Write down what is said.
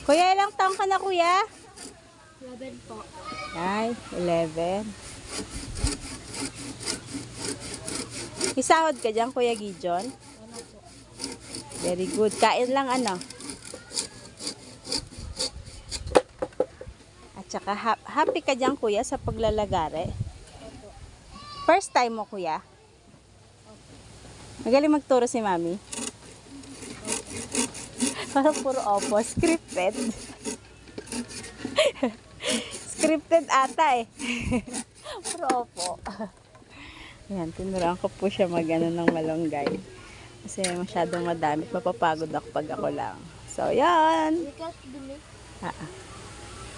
Kuya, ilang taong ka na, kuya? 11 po. Ay, 11. Isahod ka dyan, Kuya Gijon? Ano po? Very good. Kain lang, ano? At saka, happy ka dyan, kuya, sa paglalagare? Opo. First time mo, kuya? Magaling magturo si mami? Parang puro opo. Scripted. Scripted ata eh. Puro opo. Ayan, tinuruan ko po siya mag-ano ng malunggay. Kasi masyadong madami. Mapapagod ako pag ako lang. So, yan. Because bili. Ah, ah.